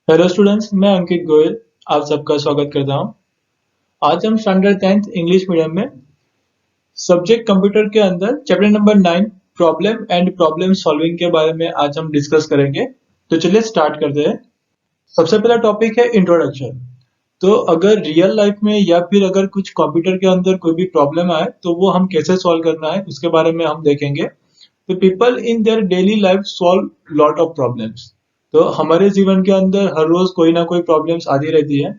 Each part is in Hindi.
हेलो स्टूडेंट्स, मैं अंकित गोयल आप सबका स्वागत करता हूं। आज हम स्टैंडर्ड 10th इंग्लिश मीडियम में सब्जेक्ट कंप्यूटर के अंदर chapter number 9 problem and problem solving के बारे में आज हम डिस्कस करेंगे। तो चलिए स्टार्ट करते हैं। सबसे पहला टॉपिक है इंट्रोडक्शन। तो अगर रियल लाइफ में या फिर अगर कुछ कंप्यूटर के अंदर कोई भी प्रॉब्लम आए तो वो हम कैसे सॉल्व करना है उसके बारे में हम देखेंगे। तो people in their daily life solve lot of problems. तो हमारे जीवन के अंदर हर रोज कोई ना कोई प्रॉब्लम्स आती रहती है।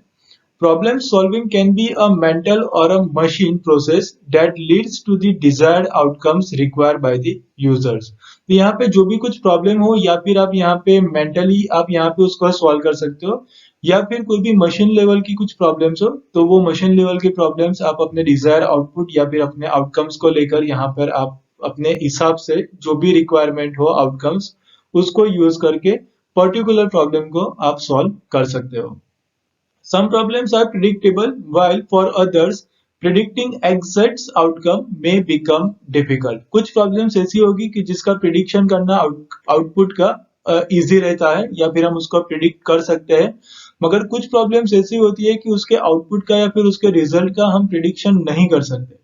Problem solving can be a mental or a machine process that leads to the desired outcomes required by the users। तो यहाँ पे जो भी कुछ प्रॉब्लम हो या फिर आप यहाँ पे मेंटली आप यहाँ पे उसको सॉल्व कर सकते हो, या फिर कोई भी मशीन लेवल की कुछ प्रॉब्लम्स हो तो वो मशीन लेवल की प्रॉब्लम्स आप अपने डिजायर आउटपुट या फिर अपने आउटकम्स को लेकर यहाँ पर आप अपने हिसाब से जो भी रिक्वायरमेंट हो आउटकम्स उसको यूज करके पर्टिकुलर प्रॉब्लम को आप सॉल्व कर सकते हो। Some problems are predictable, while for others, predicting exact outcome may become difficult। कुछ प्रॉब्लम्स ऐसी होगी कि जिसका प्रिडिक्शन करना आउटपुट का इजी रहता है या फिर हम उसको प्रिडिक्ट कर सकते हैं, मगर कुछ प्रॉब्लम्स ऐसी होती है कि उसके आउटपुट का या फिर उसके रिजल्ट का हम प्रिडिक्शन नहीं कर सकते।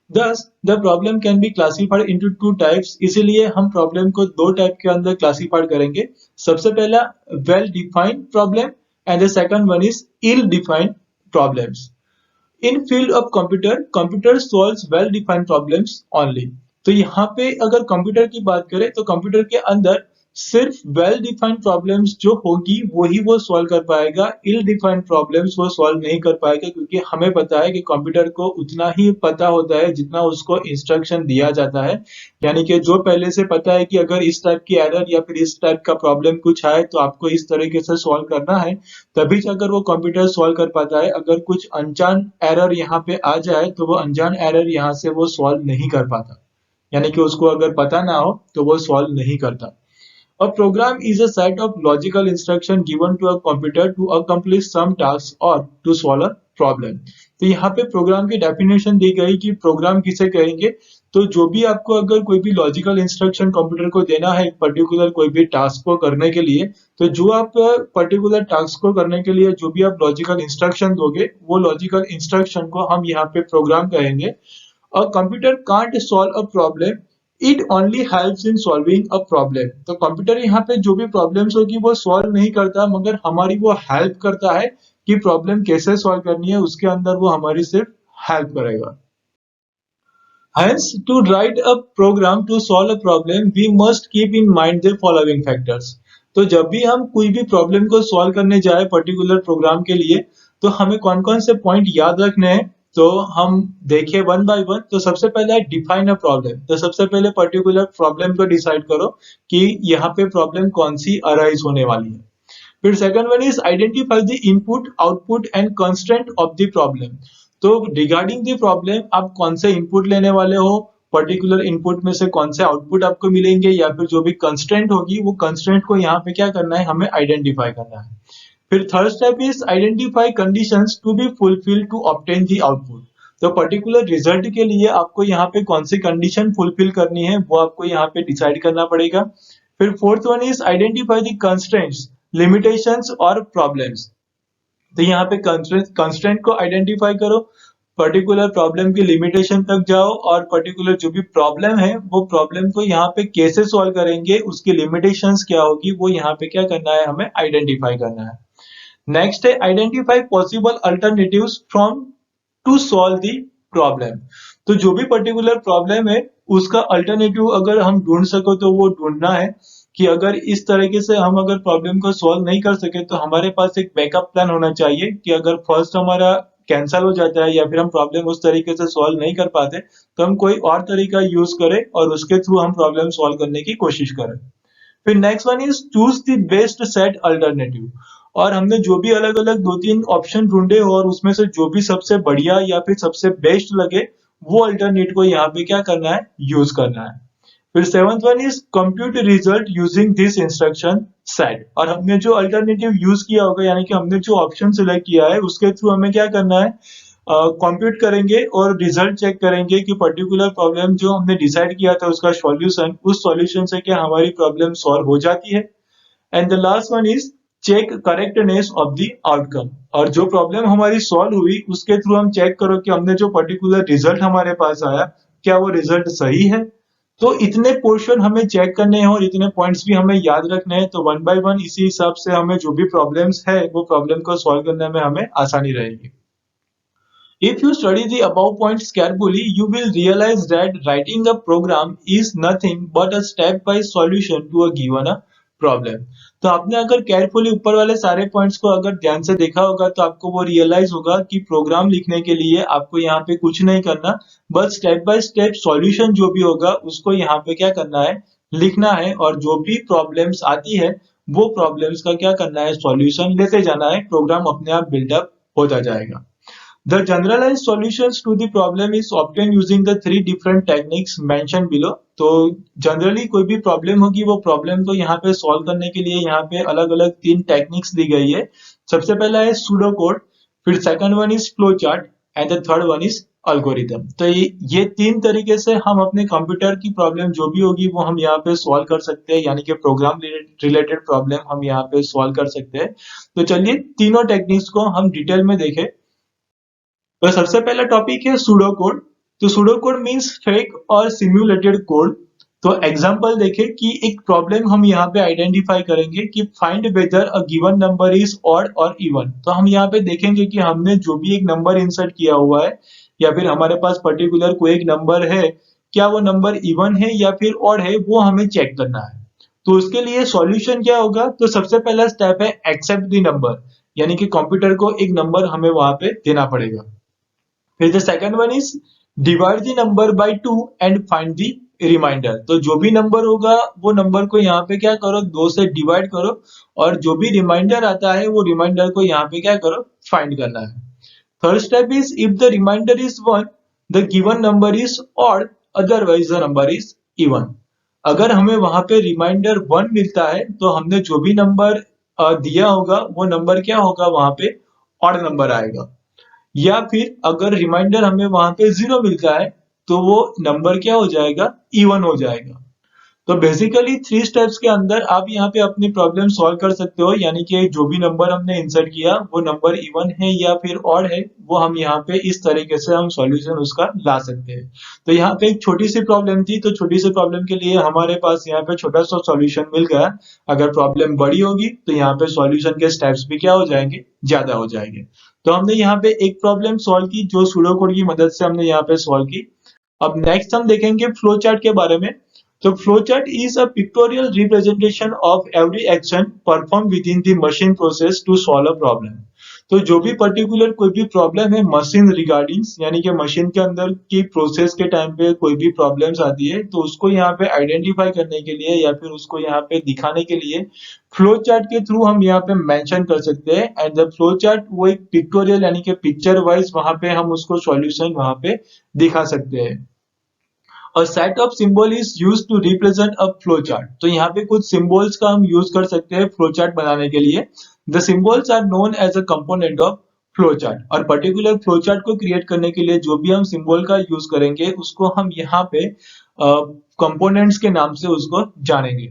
Thus, the problem can be classified into two types। इसीलिए हम प्रॉब्लम को दो टाइप के अंदर क्लासीफाइड करेंगे। सबसे पहला well defined problem and the second one is ill-defined problems। In field of computer solves well-defined problems only। तो यहाँ पे अगर कंप्यूटर की बात करें तो कंप्यूटर के अंदर सिर्फ वेल डिफाइंड प्रॉब्लम्स जो होगी वही वो सॉल्व कर पाएगा, इल डिफाइंड प्रॉब्लम्स वो सॉल्व नहीं कर पाएगा, क्योंकि हमें पता है कि कंप्यूटर को उतना ही पता होता है जितना उसको इंस्ट्रक्शन दिया जाता है। यानी कि जो पहले से पता है कि अगर इस टाइप की एरर या फिर इस टाइप का प्रॉब्लम कुछ आए तो आपको इस तरीके से सॉल्व करना है, तभी अगर वो कंप्यूटर सॉल्व कर पाता है। अगर कुछ अनजान एरर यहाँ पे आ जाए तो वो अनजान एरर यहाँ से वो सॉल्व नहीं कर पाता, यानी कि उसको अगर पता ना हो तो वो सॉल्व नहीं करता। A program is a set of logical instruction given to a computer to accomplish some task or to solve a problem। तो यहाँ पे प्रोग्राम की डेफिनेशन दी गई कि प्रोग्राम किसे कहेंगे। तो जो भी आपको अगर कोई भी लॉजिकल इंस्ट्रक्शन कंप्यूटर को देना है पर्टिकुलर कोई भी टास्क को करने के लिए, तो जो आप पर्टिकुलर टास्क को करने के लिए जो भी आप लॉजिकल इंस्ट्रक्शन दोगे वो लॉजिकल इंस्ट्रक्शन को हम यहाँ पे प्रोग्राम कहेंगे। A computer can't solve a problem, it only helps in solving a problem. तो कंप्यूटर यहाँ पे जो भी प्रॉब्लम्स होगी वो सॉल्व नहीं करता, मगर हमारी वो हेल्प करता है कि प्रॉब्लम कैसे सॉल्व करनी है, उसके अंदर वो हमारी सिर्फ हेल्प करेगा। Hence, to write a program to solve a problem, we must keep in mind the following factors। तो जब भी हम कोई भी प्रॉब्लम को सॉल्व करने जाए पर्टिकुलर प्रोग्राम के लिए, तो हमें कौन कौन से पॉइंट याद रखने हैं, तो हम देखिए वन बाय वन। तो सबसे पहले है डिफाइन अ प्रॉब्लम। तो सबसे पहले पर्टिकुलर प्रॉब्लम को डिसाइड करो कि यहाँ पे प्रॉब्लम कौन सी अराइज होने वाली है। फिर second one is identify the input output and constraint of the problem. तो रिगार्डिंग द प्रॉब्लम आप कौन से इनपुट लेने वाले हो, पर्टिकुलर इनपुट में से कौन से आउटपुट आपको मिलेंगे, या फिर जो भी कंस्ट्रेंट होगी वो कंस्ट्रेंट को यहाँ पे क्या करना है, हमें आइडेंटिफाई करना है। फिर third step is identify conditions to be fulfil to obtain the output. तो पर्टिकुलर रिजल्ट के लिए आपको यहाँ पे कौन सी कंडीशन फुलफिल करनी है वो आपको यहाँ पे डिसाइड करना पड़ेगा। फिर fourth one is identify the constraints, limitations और प्रॉब्लम्स। तो यहाँ पे कंस्ट्रेंट को आइडेंटिफाई करो, पर्टिकुलर प्रॉब्लम की लिमिटेशन तक जाओ, और पर्टिकुलर जो भी प्रॉब्लम है वो प्रॉब्लम को यहाँ पे कैसे सॉल्व करेंगे, उसकी लिमिटेशंस क्या होगी वो यहाँ पे क्या करना है, हमें आइडेंटिफाई करना है। नेक्स्ट है identify possible alternatives from to solve the problem. तो जो भी पर्टिकुलर प्रॉब्लम है उसका अल्टरनेटिव अगर हम ढूंढ सको तो वो ढूंढना है कि अगर इस तरीके से हम अगर प्रॉब्लम को सॉल्व नहीं कर सके तो हमारे पास एक बैकअप प्लान होना चाहिए कि अगर फर्स्ट हमारा कैंसल हो जाता है या फिर हम प्रॉब्लम उस तरीके से सॉल्व नहीं कर पाते तो हम कोई और तरीका यूज करें और उसके थ्रू हम प्रॉब्लम सॉल्व करने की कोशिश करें। फिर next one is choose the best set alternative. और हमने जो भी अलग अलग दो तीन ऑप्शन ढूंढे हो और उसमें से जो भी सबसे बढ़िया या फिर सबसे बेस्ट लगे वो अल्टरनेट को यहाँ पे क्या करना है, यूज करना है। फिर seventh one is compute result using this instruction set. और हमने जो अल्टरनेटिव यूज किया होगा यानी कि हमने जो ऑप्शन सिलेक्ट किया है उसके थ्रू हमें क्या करना है, कंप्यूट करेंगे और रिजल्ट चेक करेंगे कि पर्टिकुलर प्रॉब्लम जो हमने डिसाइड किया था उसका सॉल्यूशन, उस सॉल्यूशन से क्या हमारी प्रॉब्लम सॉल्व हो जाती है। And the last one is check correctness of the outcome, और जो प्रॉब्लम हमारी सॉल्व हुई उसके थ्रू हम चेक करो कि हमने जो पर्टिकुलर रिजल्ट हमारे पास आया क्या वो रिजल्ट सही है। तो इतने पोर्शन हमें चेक करने हैं और इतने पॉइंट्स भी हमें याद रखने हैं, तो वन बाय वन इसी हिसाब से हमें जो भी प्रॉब्लम्स है वो प्रॉब्लम को सॉल्व करने में हमें आसानी रहेगी। If you study the above points carefully, you will realize that writing a program is nothing but a step-wise solution to a given a problem. तो आपने अगर केयरफुली ऊपर वाले सारे पॉइंट्स को अगर ध्यान से देखा होगा तो आपको वो रियलाइज होगा कि प्रोग्राम लिखने के लिए आपको यहाँ पे कुछ नहीं करना, बस स्टेप बाय स्टेप सॉल्यूशन जो भी होगा उसको यहाँ पे क्या करना है, लिखना है, और जो भी प्रॉब्लम्स आती है वो प्रॉब्लम्स का क्या करना है, सॉल्यूशन लेते जाना है, प्रोग्राम अपने आप बिल्डअप होता जाएगा। The generalized solutions to the problem is obtained using the three different techniques mentioned below. तो जनरली कोई भी प्रॉब्लम होगी वो प्रॉब्लम को यहाँ पे सॉल्व करने के लिए यहाँ पे अलग अलग तीन टेक्निक्स दी गई है। सबसे पहला है सूडो कोड, फिर second one is flow chart and the third one is algorithm. तो ये तीन तरीके से हम अपने कंप्यूटर की प्रॉब्लम जो भी होगी वो हम यहाँ पे सॉल्व कर सकते हैं, यानी कि प्रोग्राम रिलेटेड प्रॉब्लम हम यहाँ पे सॉल्व कर सकते हैं। तो चलिए तीनों टेक्निक्स को हम डिटेल में देखें। तो सबसे पहला टॉपिक है सूडो कोड। तो सूडो कोड मींस फेक और सिम्युलेटेड कोड। तो एग्जांपल देखें कि एक प्रॉब्लम हम यहाँ पे आइडेंटिफाई करेंगे कि find weather a given number is odd और इवन। तो हम यहाँ पे देखेंगे कि हमने जो भी एक नंबर इंसर्ट किया हुआ है या फिर हमारे पास पर्टिकुलर कोई एक नंबर है, क्या वो नंबर इवन है या फिर ऑड है, वो हमें चेक करना है। तो उसके लिए सॉल्यूशन क्या होगा, तो सबसे पहला स्टेप है एक्सेप्ट द नंबर, यानी कि कंप्यूटर को एक नंबर हमें वहां पे देना पड़ेगा। फिर the second one is divide the number by 2 and find the remainder. तो जो भी नंबर होगा वो नंबर को यहाँ पे क्या करो, 2 से डिवाइड करो, और जो भी रिमाइंडर आता है वो रिमाइंडर को यहाँ पे क्या करो, फाइंड करना है। Third step is if the remainder is 1 the given number is odd otherwise the number is even. अगर हमें वहां पे रिमाइंडर 1 मिलता है तो हमने जो भी नंबर दिया होगा वो नंबर क्या होगा, वहां पे ऑड नंबर आएगा। या फिर अगर रिमाइंडर हमें वहां पे 0 मिलता है तो वो नंबर क्या हो जाएगा, इवन हो जाएगा। तो बेसिकली 3 स्टेप्स के अंदर आप यहाँ पे अपनी प्रॉब्लम सॉल्व कर सकते हो, यानी कि जो भी नंबर हमने इंसर्ट किया वो नंबर इवन है या फिर ऑड है, वो हम यहाँ पे इस तरीके से हम सॉल्यूशन उसका ला सकते हैं। तो यहाँ पे एक छोटी सी प्रॉब्लम थी, तो छोटी सी प्रॉब्लम के लिए हमारे पास यहाँ पे छोटा सा सॉल्यूशन मिल गया। अगर प्रॉब्लम बड़ी होगी तो यहाँ पे सॉल्यूशन के स्टेप्स भी क्या हो जाएंगे, ज्यादा हो जाएंगे। तो हमने यहाँ पे एक प्रॉब्लम सॉल्व की जो सूडो कोड की मदद से हमने यहाँ पे सॉल्व की। अब नेक्स्ट हम देखेंगे फ्लो चार्ट के बारे में। तो flow chart is a pictorial representation of every action perform within the machine process to solve a problem. तो जो भी पर्टिकुलर कोई भी प्रॉब्लम है मशीन रिगार्डिंग, यानी कि मशीन के अंदर की प्रोसेस के टाइम पे कोई भी प्रॉब्लम्स आती है तो उसको यहाँ पे आइडेंटिफाई करने के लिए या फिर उसको यहाँ पे दिखाने के लिए फ्लो चार्ट के थ्रू हम यहाँ पे मेंशन कर सकते हैं। एंड द फ्लो चार्ट वो एक पिक्टोरियल यानी कि पिक्चर वाइज वहां पे हम उसको सॉल्यूशन वहां पे दिखा सकते हैं। A set of symbol is used to represent a flow chart. तो यहाँ पे कुछ symbols का हम यूज कर सकते हैं फ्लो चार्ट बनाने के लिए। The symbols are known as a component of flow chart, और पर्टिकुलर फ्लो चार्ट को क्रिएट करने के लिए जो भी हम सिंबल का यूज करेंगे उसको हम यहाँ पे कंपोनेंट्स के नाम से उसको जानेंगे।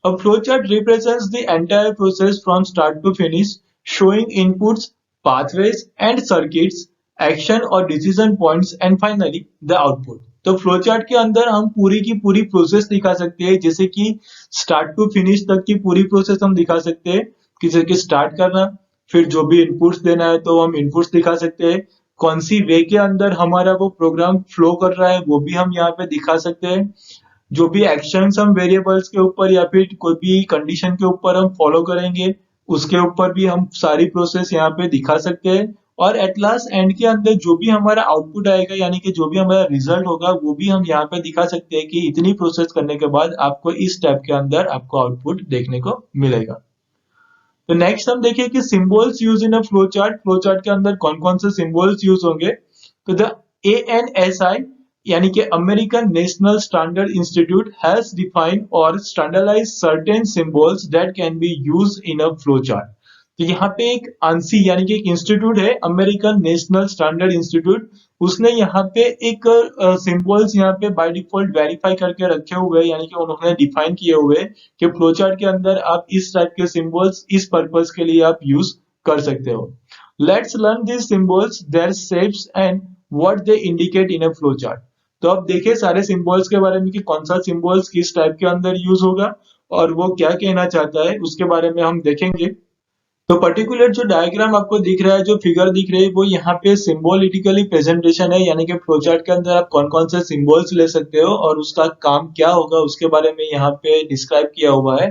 A flow chart represents the entire process from start to finish, showing inputs, pathways and circuits, action or decision points and finally the output. तो फ्लो चार्ट के अंदर हम पूरी की पूरी प्रोसेस दिखा सकते हैं, जैसे कि स्टार्ट टू फिनिश तक की पूरी प्रोसेस हम दिखा सकते हैं, जैसे कि स्टार्ट करना, फिर जो भी इनपुट्स देना है तो हम इनपुट्स दिखा सकते हैं, कौन सी वे के अंदर हमारा वो प्रोग्राम फ्लो कर रहा है वो भी हम यहाँ पे दिखा सकते हैं, जो भी एक्शंस हम वेरिएबल्स के ऊपर या फिर कोई भी कंडीशन के ऊपर हम फॉलो करेंगे उसके ऊपर भी हम सारी प्रोसेस यहाँ पे दिखा सकते हैं। और एट लास्ट एंड के अंदर जो भी हमारा आउटपुट आएगा यानी कि जो भी हमारा रिजल्ट होगा वो भी हम यहाँ पे दिखा सकते हैं कि इतनी प्रोसेस करने के बाद आपको इस स्टेप के अंदर आपको आउटपुट देखने को मिलेगा। तो नेक्स्ट हम देखिए कि symbols use in a flow chart के अंदर कौन कौन से सिंबल्स यूज होंगे। तो द ANSI यानी कि American National Standard Institute has defined और standardized certain symbols that can be used in a flow chart. तो यहाँ पे एक ANSI यानी कि एक इंस्टीट्यूट है, अमेरिकन नेशनल स्टैंडर्ड इंस्टीट्यूट, उसने यहाँ पे एक सिंबल्स यहाँ पे बाय डिफॉल्ट वेरीफाई करके रखे हुए हैं, यानी कि उन्होंने डिफाइन किए हुए हैं कि फ्लो चार्ट के अंदर आप इस टाइप के सिंबल्स इस पर्पस के लिए आप यूज कर सकते हो। Let's learn this symbols, their shapes and what they indicate in a flow chart. तो अब देखिए सारे सिंबल्स के बारे में कि कौन सा सिंबल्स किस टाइप के अंदर यूज होगा और वो क्या कहना चाहता है, उसके बारे में हम देखेंगे। तो पर्टिकुलर जो डायग्राम आपको दिख रहा है, जो फिगर दिख रही है, वो यहाँ पे सिंबोलिटिकली प्रेजेंटेशन है, यानी कि फ्लोचार्ट के अंदर आप कौन कौन से सिंबल्स ले सकते हो और उसका काम क्या होगा उसके बारे में यहाँ पे डिस्क्राइब किया हुआ है।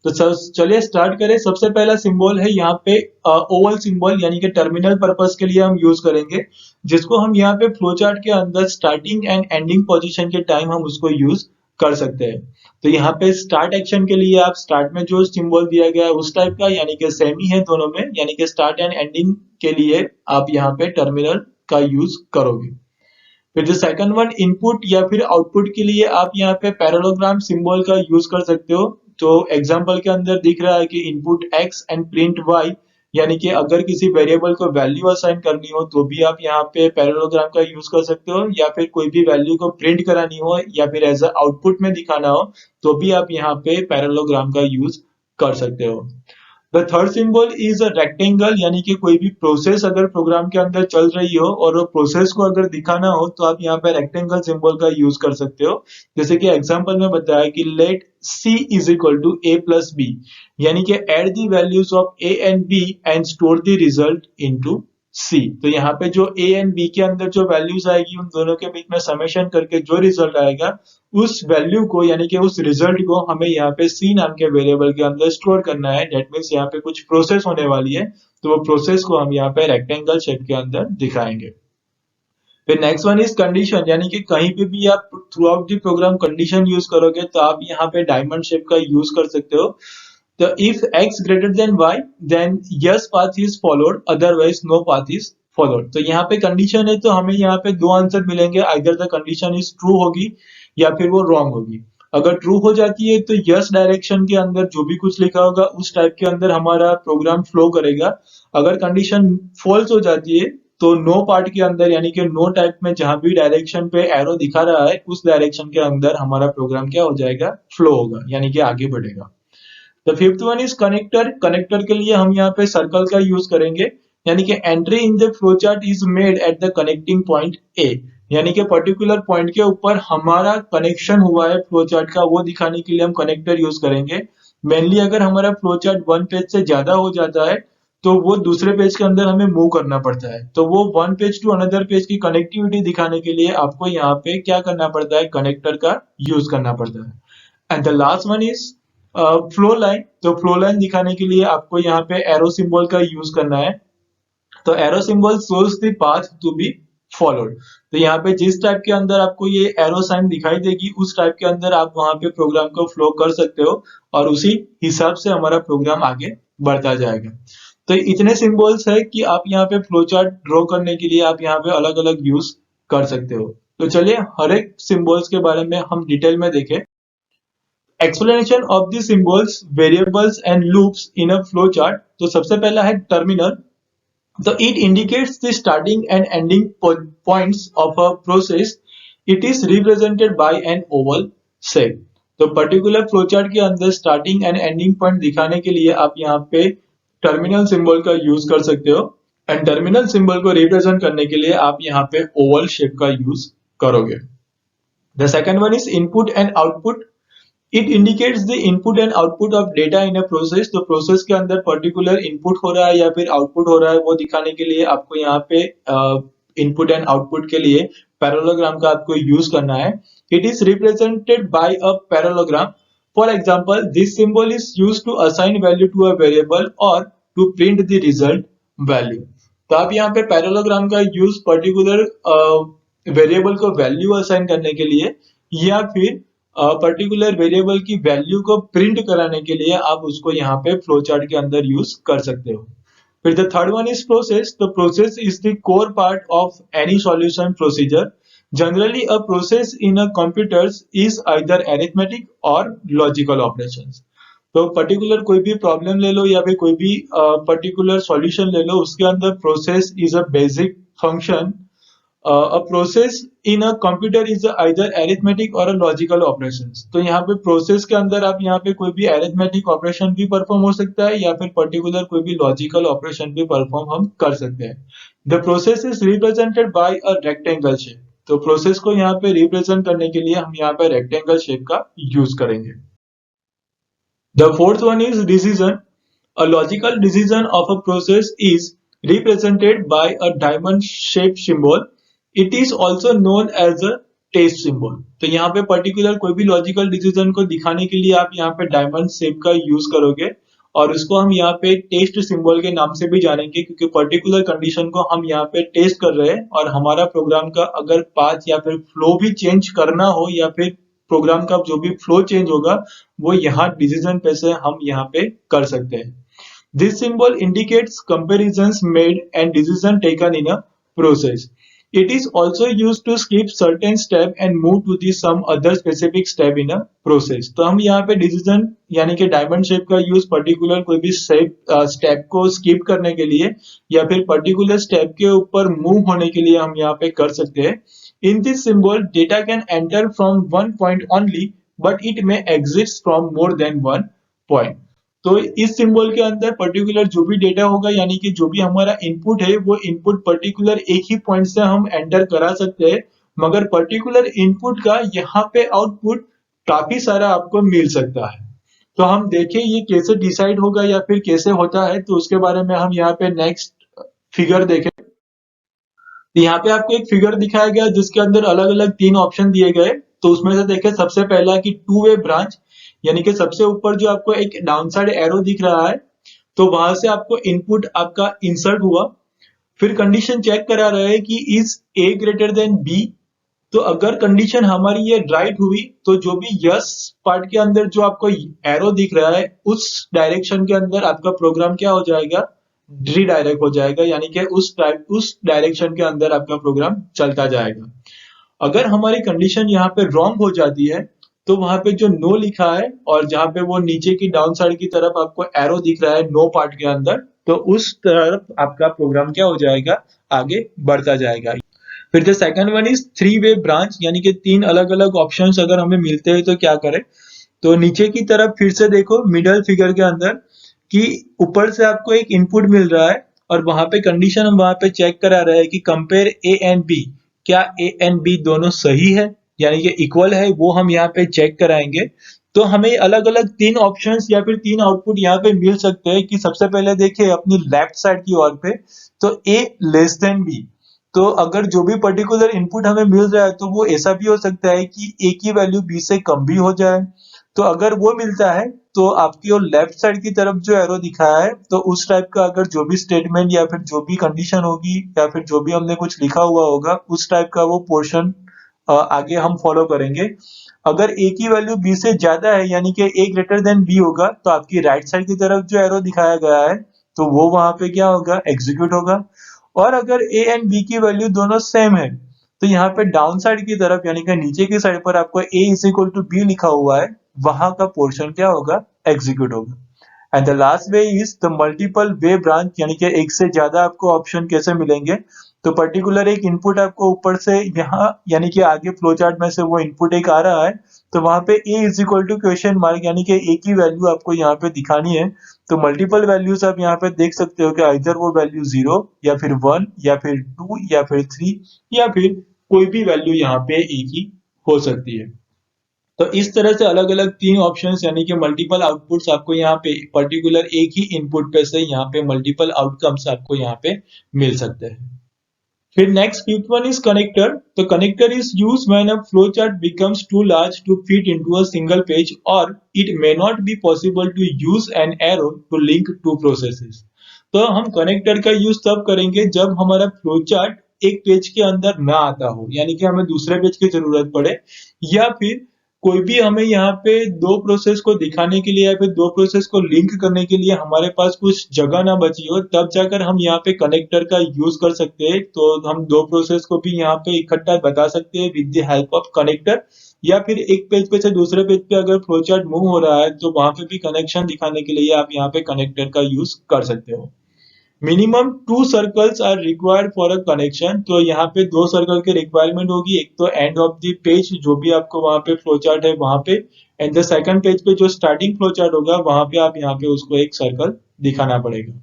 तो चलिए स्टार्ट करें। सबसे पहला सिंबल है यहाँ पे ओवल सिंबल, यानी कि टर्मिनल पर्पस के लिए हम यूज करेंगे, जिसको हम यहाँ पे फ्लोचार्ट के अंदर स्टार्टिंग एंड एंडिंग पोजिशन के टाइम हम उसको यूज कर सकते हैं। तो यहाँ पे स्टार्ट एक्शन के लिए आप स्टार्ट में जो सिंबल दिया गया है उस टाइप का, यानी कि सेम ही है दोनों में, यानी कि स्टार्ट एंड एंडिंग के लिए आप यहाँ पे टर्मिनल का यूज करोगे। फिर जो सेकंड वन इनपुट या फिर आउटपुट के लिए आप यहाँ पे पैरेललोग्राम सिंबल का यूज कर सकते हो। तो एग्जांपल के अंदर दिख रहा है कि input x and print y, यानी कि अगर किसी वेरिएबल को वैल्यू असाइन करनी हो तो भी आप यहाँ पे पैरेललोग्राम का यूज कर सकते हो, या फिर कोई भी वैल्यू को प्रिंट करानी हो या फिर एज आउटपुट में दिखाना हो तो भी आप यहाँ पे पैरेललोग्राम का यूज कर सकते हो। The third symbol is a rectangle, यानी कि कोई भी प्रोसेस अगर प्रोग्राम के अंदर चल रही हो और वो प्रोसेस को अगर दिखाना हो तो आप यहाँ पे रेक्टेंगल सिंबल का यूज कर सकते हो। जैसे कि एग्जांपल में बताया कि let c is equal to a plus b, यानी कि add the values of a and b and store the result into c। तो यहाँ पे जो a एंड b के अंदर जो वैल्यूज आएगी उन दोनों के बीच में समेशन करके जो रिजल्ट आएगा उस वैल्यू को, यानी कि उस रिजल्ट को हमें यहाँ पे c नाम के वेरिएबल के अंदर स्टोर करना है। डेट मीन्स यहाँ पे कुछ प्रोसेस होने वाली है, तो वो प्रोसेस को हम यहाँ पे रेक्टेंगल शेप के अंदर दिखाएंगे। फिर नेक्स्ट वन इज कंडीशन, यानी कि कहीं पे भी आप throughout the program condition use करोगे तो आप यहाँ पे डायमंड शेप का यूज कर सकते हो। तो if x greater than y then yes path is followed, otherwise no path is followed। तो यहाँ पे कंडीशन है तो हमें यहाँ पे दो आंसर मिलेंगे, either the condition is true होगी या फिर वो रॉन्ग होगी। अगर ट्रू हो जाती है तो यस डायरेक्शन के अंदर जो भी कुछ लिखा होगा उस टाइप के अंदर हमारा प्रोग्राम फ्लो करेगा। अगर कंडीशन फॉल्स हो जाती है तो नो पार्ट के अंदर, यानी कि नो टाइप में जहां भी डायरेक्शन पे एरो दिखा रहा है उस डायरेक्शन के अंदर हमारा प्रोग्राम क्या हो जाएगा, फ्लो होगा, यानी कि आगे बढ़ेगा। The fifth one is connector. Connector के लिए हम यहाँ पे सर्कल का यूज करेंगे, यानी कि entry in the flow chart is made at the connecting point A, यानी कि पर्टिकुलर पॉइंट के ऊपर हमारा कनेक्शन हुआ है फ्लो चार्ट का वो दिखाने के लिए हम कनेक्टर यूज करेंगे। मेनली अगर हमारा फ्लो चार्ट वन पेज से ज्यादा हो जाता है तो वो दूसरे पेज के अंदर हमें मूव करना पड़ता है, तो वो one page to another page की कनेक्टिविटी दिखाने के लिए आपको यहाँ पे क्या करना पड़ता है, कनेक्टर का यूज करना पड़ता है। And the last one is flow line. तो फ्लो लाइन दिखाने के लिए आपको यहाँ पे एरो सिंबल का यूज करना है। तो arrow symbol shows the path to be followed. तो यहाँ पे जिस टाइप के अंदर आपको ये एरो साइन दिखाई देगी उस टाइप के अंदर आप वहां पे प्रोग्राम को फ्लो कर सकते हो और उसी हिसाब से हमारा प्रोग्राम आगे बढ़ता जाएगा। तो इतने सिंबल्स है कि आप यहाँ पे फ्लो चार्ट ड्रॉ करने के लिए आप यहाँ पे अलग अलग यूज कर सकते हो। तो चलिए हर एक सिंबल्स के बारे में हम डिटेल में देखें। Explanation of the symbols, variables and loops in a flow chart. तो सबसे पहला है टर्मिनल। तो it indicates the starting and ending points of a process. It is represented by an oval shape. तो पर्टिकुलर फ्लो चार्ट के अंदर स्टार्टिंग एंड एंडिंग पॉइंट दिखाने के लिए आप यहाँ पे टर्मिनल सिंबल का यूज कर सकते हो, एंड टर्मिनल सिंबल को रिप्रेजेंट करने के लिए आप यहाँ पे ओवल शेप का यूज करोगे। The second one is input and output. It indicates the input and output of data in a process. तो प्रोसेस के अंदर पर्टिकुलर इनपुट हो रहा है या फिर आउटपुट हो रहा है वो दिखाने के लिए आपको यहाँ पे इनपुट एंड आउटपुट के लिए पैरेललोग्राम का आपको यूज करना है। It is represented by a parallelogram. For example this symbol is used to assign value to a variable और to print the result value. तो आप यहाँ पे पैरेललोग्राम का यूज पर्टिकुलर वेरिएबल को वैल्यू असाइन करने के लिए या फिर पर्टिकुलर वेरिएबल की वैल्यू को प्रिंट कराने के लिए आप उसको यहाँ पे फ्लो चार्ट के अंदर यूज कर सकते हो। फिर the third one is process. तो process is the core part of any solution procedure. Generally a process in a computers is either arithmetic और लॉजिकल ऑपरेशंस। तो पर्टिकुलर कोई भी प्रॉब्लम ले लो या फिर कोई भी पर्टिकुलर सॉल्यूशन ले लो, उसके अंदर process is a basic function. A process in a computer is either arithmetic or a logical operations. तो यहाँ पे प्रोसेस के अंदर आप यहाँ पे कोई भी अरिथमेटिक ऑपरेशन भी परफॉर्म हो सकता है या फिर पर्टिकुलर कोई भी लॉजिकल ऑपरेशन भी परफॉर्म हम कर सकते हैं. The process is represented by a rectangle shape. तो प्रोसेस को यहाँ पे रिप्रेजेंट करने के लिए हम यहाँ पे रेक्टेंगल शेप का यूज करेंगे. The fourth one is decision. A logical decision of a process is represented by a diamond-shaped symbol. It is also known as a test symbol. तो यहाँ पे पर्टिकुलर कोई भी लॉजिकल डिसीजन को दिखाने के लिए आप यहाँ पे डायमंड शेप का यूज करोगे और उसको हम यहाँ पे टेस्ट सिंबल के नाम से भी जानेंगे क्योंकि पर्टिकुलर कंडीशन को हम यहाँ पे टेस्ट कर रहे हैं और हमारा प्रोग्राम का अगर पाथ या फिर फ्लो भी चेंज करना हो या फिर प्रोग्राम का जो भी फ्लो चेंज होगा वो यहाँ डिसीजन पे से हम यहाँ पे कर सकते हैं. This symbol indicates comparisons made and decision taken in a process. It is also used to skip certain step and move to the some other specific step in a process. तो हम यहाँ पे डिसीजन यानी कि डायमंड शेप का यूज पर्टिकुलर कोई भी स्टेप को स्किप करने के लिए या फिर पर्टिकुलर स्टेप के ऊपर मूव होने के लिए हम यहाँ पे कर सकते हैं. In this symbol, data can enter from one point only, but it may exit from more than one point. तो इस सिंबल के अंदर पर्टिकुलर जो भी डेटा होगा यानी कि जो भी हमारा इनपुट है वो इनपुट पर्टिकुलर एक ही पॉइंट से हम एंटर करा सकते हैं, मगर पर्टिकुलर इनपुट का यहाँ पे आउटपुट काफी सारा आपको मिल सकता है. तो हम देखें ये कैसे डिसाइड होगा या फिर कैसे होता है, तो उसके बारे में हम यहाँ पे नेक्स्ट फिगर देखें. यहाँ पे आपको एक फिगर दिखाया गया जिसके अंदर अलग अलग 3 ऑप्शन दिए गए. तो उसमें से देखें सबसे पहला कि टू वे ब्रांच यानी कि सबसे ऊपर जो आपको एक डाउन साइड एरो दिख रहा है तो वहां से आपको इनपुट आपका इंसर्ट हुआ. फिर कंडीशन चेक करा रहे हैं कि is A greater than B. तो अगर कंडीशन हमारी ये राइट हुई तो जो भी यस पार्ट के अंदर जो आपको एरो दिख रहा है उस डायरेक्शन के अंदर आपका प्रोग्राम क्या हो जाएगा, रीडायरेक्ट हो जाएगा यानी कि उस डायरेक्शन के अंदर आपका प्रोग्राम चलता जाएगा. अगर हमारी कंडीशन यहाँ पे रॉन्ग हो जाती है तो वहां पे जो नो लिखा है और जहां पे वो नीचे की डाउन साइड की तरफ आपको एरो दिख रहा है नो पार्ट के अंदर, तो उस तरफ आपका प्रोग्राम क्या हो जाएगा, आगे बढ़ता जाएगा. फिर the second one is three way branch यानी कि 3 अलग अलग ऑप्शंस अगर हमें मिलते हैं तो क्या करें. तो नीचे की तरफ फिर से देखो मिडल फिगर के अंदर कि ऊपर से आपको एक इनपुट मिल रहा है और वहां पे कंडीशन हम वहां पे चेक करा रहे हैं कि कंपेयर ए एंड बी, क्या ए एंड बी दोनों सही है यानी कि इक्वल है, वो हम यहाँ पे चेक कराएंगे. तो हमें अलग अलग 3 ऑप्शंस या फिर 3 आउटपुट यहाँ पे मिल सकते हैं कि सबसे पहले देखिए अपनी लेफ्ट साइड की ओर पे तो ए लेस देन बी. तो अगर जो भी पर्टिकुलर इनपुट हमें मिल रहा है तो वो ऐसा भी हो सकता है कि ए की वैल्यू बी से कम भी हो जाए. तो अगर वो मिलता है तो आपकी और लेफ्ट साइड की तरफ जो एरो दिखाया है तो उस टाइप का अगर जो भी स्टेटमेंट या फिर जो भी कंडीशन होगी या फिर जो भी हमने कुछ लिखा हुआ होगा उस टाइप का वो पोर्शन आगे हम फॉलो करेंगे. अगर ए की वैल्यू बी से ज्यादा है यानी कि ए ग्रेटर देन बी होगा तो आपकी राइट साइड की तरफ जो एरो दिखाया गया है तो वो वहां पे क्या होगा, एग्जीक्यूट होगा. और अगर ए एंड बी की वैल्यू दोनों सेम है तो यहाँ पे डाउन साइड की तरफ यानी कि नीचे की साइड पर आपको ए इज इक्वल टू बी लिखा हुआ है, वहां का पोर्शन क्या होगा, एग्जीक्यूट होगा. And the last way is the multiple way branch यानी कि एक से ज्यादा आपको ऑप्शन कैसे मिलेंगे. तो पर्टिकुलर एक इनपुट आपको ऊपर से यहाँ यानी कि आगे फ्लो चार्ट में से वो इनपुट एक आ रहा है तो वहां पे a is equal to question mark यानी कि a की वैल्यू आपको यहाँ पे दिखानी है. तो मल्टीपल वैल्यूज आप यहाँ पे देख सकते हो कि इधर वो वैल्यू 0 या फिर 1 या फिर 2 या फिर 3 या फिर कोई भी वैल्यू यहाँ पे a की हो सकती है. तो इस तरह से अलग अलग 3 ऑप्शंस यानी कि मल्टीपल आउटपुट्स आपको यहाँ पे पर्टिकुलर एक ही इनपुट पे से यहाँ पे मल्टीपल आउटकम्स आपको यहाँ पे मिल सकते हैं. फिर next fifth one is connector. तो connector is use when a flow chart becomes too large to fit into a single page और it may not be possible to use an arrow to link two processes. तो हम कनेक्टर का यूज तब करेंगे जब हमारा फ्लो चार्ट एक पेज के अंदर ना आता हो यानी कि हमें दूसरे पेज की जरूरत पड़े या फिर कोई भी हमें यहाँ पे 2 प्रोसेस को दिखाने के लिए या फिर 2 प्रोसेस को लिंक करने के लिए हमारे पास कुछ जगह ना बची हो, तब जाकर हम यहाँ पे कनेक्टर का यूज कर सकते हैं. तो हम 2 प्रोसेस को भी यहाँ पे इकट्ठा बता सकते हैं with the help of connector. या फिर एक पेज पे से दूसरे पेज पे अगर फ्लो चार्ट मूव हो रहा है तो वहां पे भी कनेक्शन दिखाने के लिए आप यहाँ पे कनेक्टर का यूज कर सकते हो। Minimum 2 circles are required for a connection, तो यहाँ पे 2 सर्कल की रिक्वायरमेंट होगी, एक तो एंड ऑफ द पेज जो भी आपको वहां पे फ्लो चार्ट है वहां पे, एंड द सेकंड पेज पे जो स्टार्टिंग फ्लो चार्ट होगा वहां पे आप यहाँ पे उसको एक सर्कल दिखाना पड़ेगा।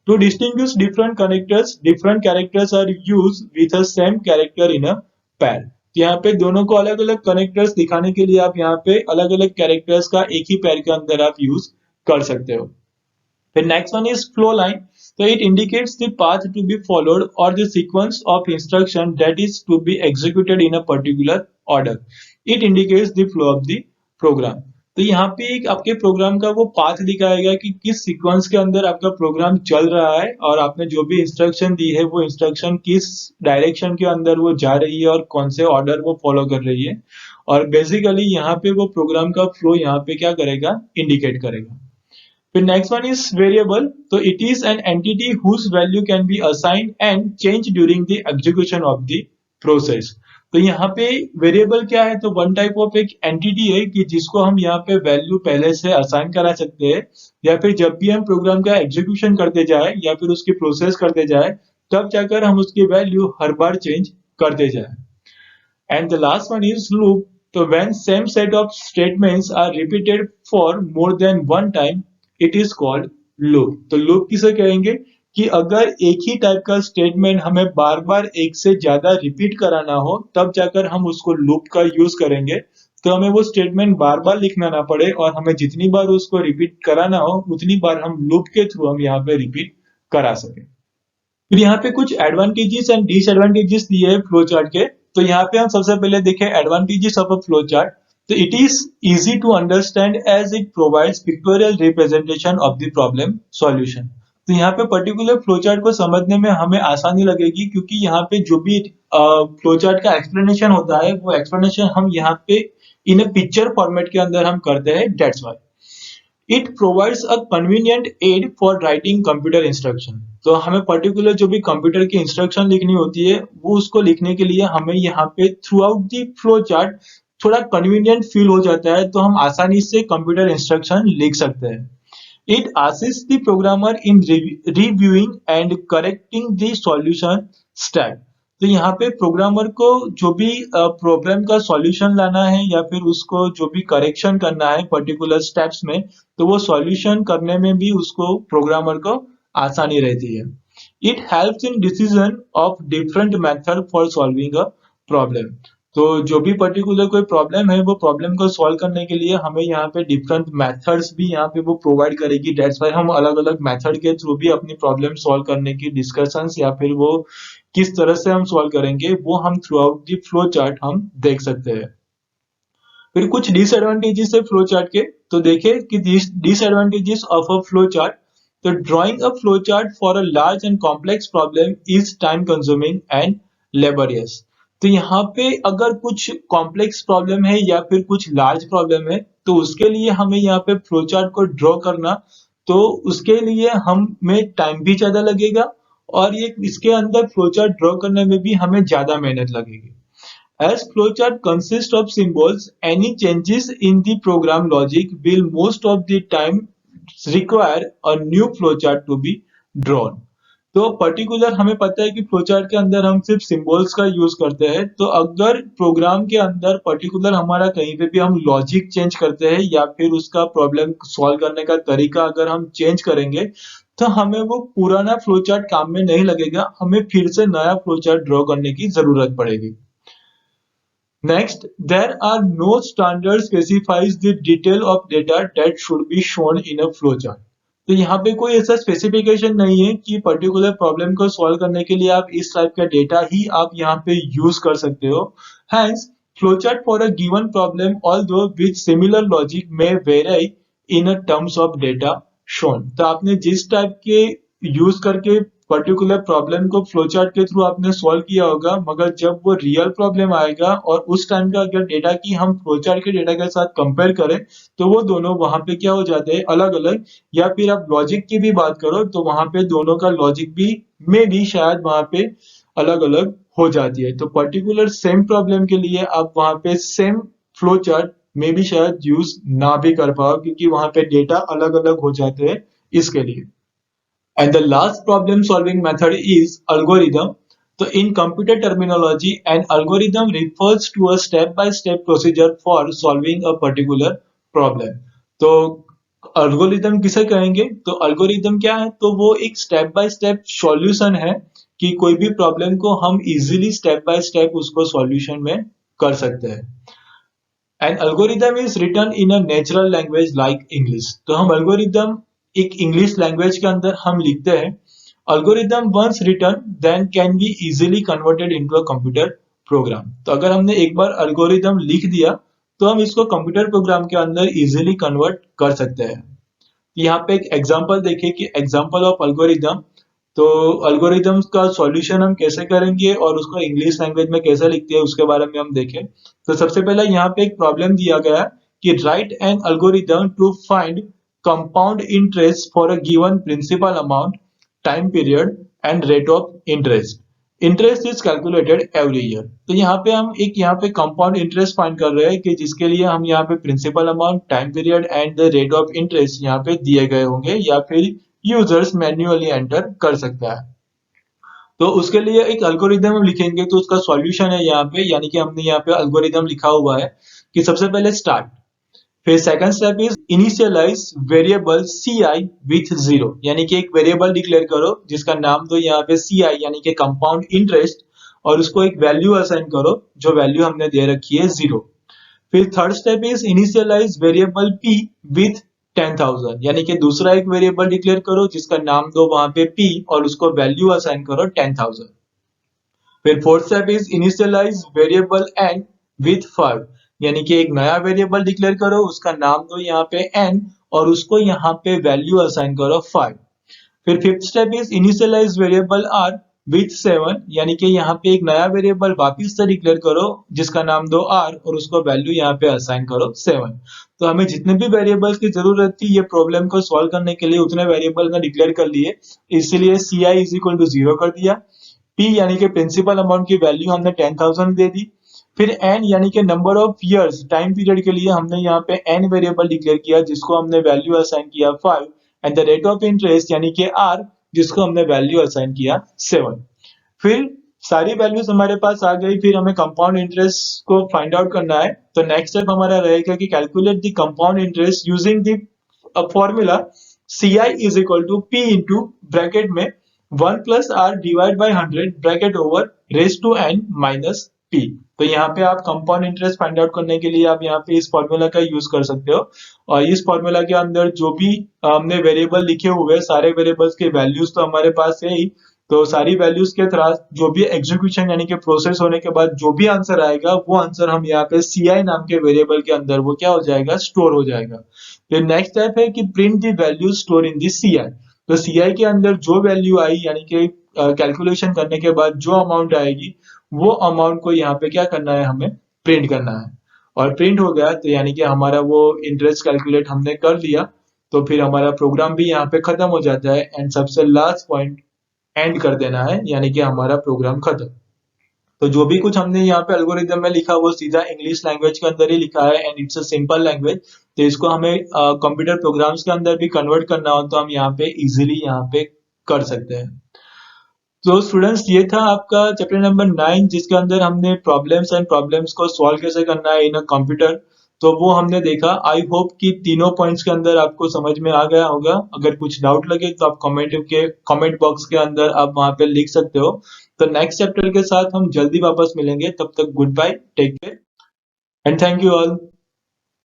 To distinguish different connectors, different characters are used with a same character in a pair. तो यहाँ पे दोनों को अलग अलग कनेक्टर्स दिखाने के लिए आप यहाँ पे अलग अलग कैरेक्टर्स का एक ही पैर के अंदर आप यूज कर सकते हो। फिर next one is flow line. तो it indicates the path to be followed और the sequence of instruction that is to be executed in a particular order. It indicates the flow of the program. तो यहाँ पे एक आपके प्रोग्राम का वो पाथ दिखाएगा कि किस सीक्वेंस के अंदर आपका प्रोग्राम चल रहा है और आपने जो भी इंस्ट्रक्शन दी है वो इंस्ट्रक्शन किस डायरेक्शन के अंदर वो जा रही है और कौन से ऑर्डर वो फॉलो कर रही है, और बेसिकली यहाँ पे वो प्रोग्राम का फ्लो यहाँ पे क्या करेगा, इंडिकेट करेगा। फिर नेक्स्ट वन इज वेरिएबल। तो it is an entity whose value can be assigned and change during the execution of the process. तो यहाँ पे वेरिएबल क्या है, तो वन टाइप ऑफ एक एंटिटी है कि जिसको हम यहाँ पे वैल्यू पहले से असाइन करा सकते हैं, या फिर जब भी हम प्रोग्राम का एग्जीक्यूशन करते जाए या फिर उसकी प्रोसेस करते जाए तब जाकर हम उसकी वैल्यू हर बार चेंज करते जाए। And the last one is loop. So when same set of statements are repeated for more than one time, it is called loop. तो loop किसे कहेंगे कि अगर एक ही टाइप का स्टेटमेंट हमें बार बार एक से ज्यादा रिपीट कराना हो तब जाकर हम उसको लूप का यूज करेंगे, तो हमें वो स्टेटमेंट बार बार लिखना ना पड़े और हमें जितनी बार उसको रिपीट कराना हो उतनी बार हम लूप के थ्रू हम यहाँ पे रिपीट करा सके। फिर यहाँ पे कुछ एडवांटेजेस एंड डिसएडवांटेजेस दिए हैं फ्लो चार्ट के। तो यहाँ पे हम सबसे पहले देखें advantages of a flow chart. तो it is easy to understand as it provides pictorial representation of the problem solution. तो यहाँ पे पर्टिकुलर फ्लो चार्ट को समझने में हमें आसानी लगेगी क्योंकि यहाँ पे जो भी फ्लो चार्ट का एक्सप्लेनेशन होता है वो एक्सप्लेनेशन हम यहाँ पे इन अ पिक्चर फॉर्मेट के अंदर हम करते हैं, that's why. It provides a convenient aid for writing computer instruction. तो हमें पर्टिकुलर जो भी कंप्यूटर की इंस्ट्रक्शन लिखनी होती है वो उसको लिखने के लिए हमें यहाँ पे through out the flow chart थोड़ा कन्वीनियंट फील हो जाता है, तो हम आसानी से कंप्यूटर इंस्ट्रक्शन लिख सकते हैं। It assist the programmer in reviewing and correcting the solution step. तो यहाँ पे प्रोग्रामर को जो भी प्रॉब्लम का सॉल्यूशन लाना है या फिर उसको जो भी करेक्शन करना है पर्टिकुलर स्टेप्स में, तो वो सॉल्यूशन करने में भी उसको प्रोग्रामर को आसानी रहती है। It helps in decision of different method for solving a problem. तो जो भी पर्टिकुलर कोई प्रॉब्लम है वो प्रॉब्लम को सॉल्व करने के लिए हमें यहाँ पे डिफरेंट मेथड्स भी यहाँ पे वो प्रोवाइड करेगी, दैट्स व्हाई हम अलग अलग मेथड के थ्रू भी अपनी प्रॉब्लम सॉल्व करने की डिस्कशंस या फिर वो किस तरह से हम सॉल्व करेंगे वो हम through out the flow chart हम देख सकते हैं। फिर कुछ डिसएडवांटेजेस है फ्लो चार्ट के। तो देखिए कि disadvantages of a flow chart. तो drawing a flow chart for a large and complex problem is time consuming and laborious. तो यहाँ पे अगर कुछ कॉम्प्लेक्स प्रॉब्लम है या फिर कुछ लार्ज प्रॉब्लम है तो उसके लिए हमें यहाँ पे फ्लो चार्ट को ड्रॉ करना, तो उसके लिए हमें टाइम भी ज्यादा लगेगा और ये इसके अंदर फ्लो चार्ट ड्रॉ करने में भी हमें ज्यादा मेहनत लगेगी। As flowchart consists of symbols, any changes in the program logic will most of the time require a new flowchart to be drawn. तो पर्टिकुलर हमें पता है कि फ्लोचार्ट के अंदर हम सिर्फ सिंबल्स का यूज करते हैं, तो अगर प्रोग्राम के अंदर पर्टिकुलर हमारा कहीं पे भी हम लॉजिक चेंज करते हैं या फिर उसका प्रॉब्लम सॉल्व करने का तरीका अगर हम चेंज करेंगे तो हमें वो पुराना फ्लोचार्ट काम में नहीं लगेगा, हमें फिर से नया फ्लोचार्ट ड्रॉ करने की जरूरत पड़ेगी। Next, there are no standard specifies the detail of data that should be shown in a flowchart. तो यहाँ पे कोई ऐसा स्पेसिफिकेशन नहीं है कि पर्टिकुलर प्रॉब्लम को सॉल्व करने के लिए आप इस टाइप का डेटा ही आप यहाँ पे यूज कर सकते हो। Hence, flowchart for a given problem, although with similar logic, may vary in a terms of data shown. तो आपने जिस टाइप के यूज करके पर्टिकुलर प्रॉब्लम को फ्लोचार्ट के थ्रू आपने सॉल्व किया होगा, मगर जब वो रियल प्रॉब्लम आएगा और उस टाइम का अगर डेटा की हम फ्लोचार्ट के डेटा के साथ कंपेयर करें तो वो दोनों वहां पे क्या हो जाते हैं, अलग अलग। या फिर आप लॉजिक की भी बात करो तो वहां पे दोनों का लॉजिक भी में भी शायद वहां पे अलग अलग हो जाती है। तो पर्टिकुलर सेम प्रॉब्लम के लिए आप वहां पे सेम फ्लो चार्ट में भी शायद यूज ना भी कर पाओ, क्योंकि वहां पे डेटा अलग अलग हो जाते हैं इसके लिए। And the last problem solving method is algorithm. So in computer terminology, an algorithm refers to a step-by-step procedure for solving a particular problem. तो algorithm किसे कहेंगे? तो algorithm क्या है? तो वो एक step by step solution है कि कोई भी problem को हम easily step by step उसको solution में कर सकते हैं। An algorithm is written in a natural language like English. तो हम algorithm एक English language के अंदर हम लिखते हैं। Algorithm once written then can be easily converted into a computer program. तो अगर हमने एक बार algorithm लिख दिया तो हम इसको computer program के अंदर easily convert कर सकते हैं। यहाँ पे एक एग्जांपल देखिए कि एग्जांपल ऑफ algorithm। तो अल्गोरिथम्स का सॉल्यूशन हम कैसे करेंगे और उसको इंग्लिश लैंग्वेज में कैसे लिखते हैं उसके बारे में हम देखें। तो सबसे पहले यहाँ पे एक प्रॉब्लम दिया गया है कि write an algorithm to find compound interest for a given principal amount, time period and rate of interest. Interest is calculated every year. तो यहाँ पे हम एक यहाँ पे कंपाउंड इंटरेस्ट फाइंड कर रहे हैं कि जिसके लिए हम यहाँ पे principal amount, time period and the rate of interest यहाँ पे दिए गए होंगे या फिर यूजर्स मैन्युअली एंटर कर सकता है। तो उसके लिए एक अल्गोरिदम हम लिखेंगे तो उसका सॉल्यूशन है यहाँ पे, यानी कि हमने यहाँ पे अल्गोरिदम लिखा हुआ है कि सबसे पहले स्टार्ट, फिर second step is initialise variable ci with 0, यानी कि एक वेरिएबल डिक्लेयर करो जिसका नाम दो यहाँ पे ci यानी कि कंपाउंड इंटरेस्ट, और उसको एक वैल्यू असाइन करो जो वैल्यू हमने दे रखी है 0। फिर third step is initialise variable p with 10,000, यानी कि दूसरा एक वेरिएबल डिक्लेयर करो जिसका नाम दो वहां पे p और उसको वैल्यू असाइन करो 10,000। फिर fourth step is initialise variable n with 5, यानी कि एक नया वेरिएबल डिक्लेयर करो उसका नाम दो यहाँ पे n और उसको यहाँ पे वैल्यू असाइन करो 5। फिर fifth step is initialise variable r with 7, यानी कि यहाँ पे एक नया वेरिएबल वापिस से डिक्लेयर करो जिसका नाम दो r और उसको वैल्यू यहाँ पे असाइन करो 7। तो हमें जितने भी वेरिएबल्स की जरूरत थी ये प्रॉब्लम को सॉल्व करने के लिए उतने वेरिएबल ने डिक्लेयर कर लिए, इसीलिए ci इज इक्वल टू 0 कर दिया। p यानी कि प्रिंसिपल अमाउंट की वैल्यू हमने 10,000 दे दी। फिर n यानी कि number of years, time period के लिए हमने यहाँ पे n वेरिएबल डिक्लेयर किया जिसको हमने वैल्यू असाइन किया 5, and the rate of interest यानी कि r जिसको हमने वैल्यू असाइन किया 7। फिर सारी वैल्यूज हमारे पास आ गई, फिर हमें कंपाउंड इंटरेस्ट को फाइंड आउट करना है। तो नेक्स्ट स्टेप हमारा रहेगा कि calculate the compound interest using the formula ci is equal to p into bracket में 1 plus R divide by 100 bracket over raise to n minus p। तो यहाँ पे आप कंपाउंड इंटरेस्ट फाइंड आउट करने के लिए आप यहाँ पे इस फॉर्मूला का यूज कर सकते हो, और इस फॉर्मूला के अंदर जो भी हमने वेरिएबल लिखे हुए सारे वेरिएबल्स के वैल्यूज तो हमारे पास है ही। तो सारी वैल्यूज के साथ जो भी एग्जीक्यूशन यानी कि प्रोसेस होने के बाद जो भी आंसर आएगा वो आंसर हम यहाँ पे ci नाम के वेरिएबल के अंदर वो क्या हो जाएगा, स्टोर हो जाएगा। फिर नेक्स्ट स्टेप है कि print the value store in the ci। तो ci के अंदर जो वैल्यू आई यानी कि कैलकुलेशन करने के बाद जो अमाउंट आएगी वो अमाउंट को यहाँ पे क्या करना है, हमें प्रिंट करना है। और प्रिंट हो गया तो यानी कि हमारा वो इंटरेस्ट कैलकुलेट हमने कर लिया, तो फिर हमारा प्रोग्राम भी यहाँ पे खत्म हो जाता है एंड सबसे लास्ट पॉइंट एंड कर देना है, यानी कि हमारा प्रोग्राम खत्म। तो जो भी कुछ हमने यहाँ पे एल्गोरिथम में लिखा वो सीधा इंग्लिश लैंग्वेज के अंदर ही लिखा है and it's a simple language. तो इसको हमें कंप्यूटर प्रोग्राम्स के अंदर भी कन्वर्ट करना हो तो हम यहाँ पे इजीली यहाँ पे कर सकते हैं। तो स्टूडेंट्स ये था आपका चैप्टर नंबर 9 जिसके अंदर हमने प्रॉब्लम्स एंड प्रॉब्लम्स को सॉल्व कैसे करना है इन अ कंप्यूटर, तो वो हमने देखा। आई होप कि तीनों पॉइंट्स के अंदर आपको समझ में आ गया होगा। अगर कुछ डाउट लगे तो आप कमेंट बॉक्स के अंदर आप वहां पे लिख सकते हो। तो नेक्स्ट चैप्टर के साथ हम जल्दी वापस मिलेंगे, तब तक goodbye, take care and thank you all.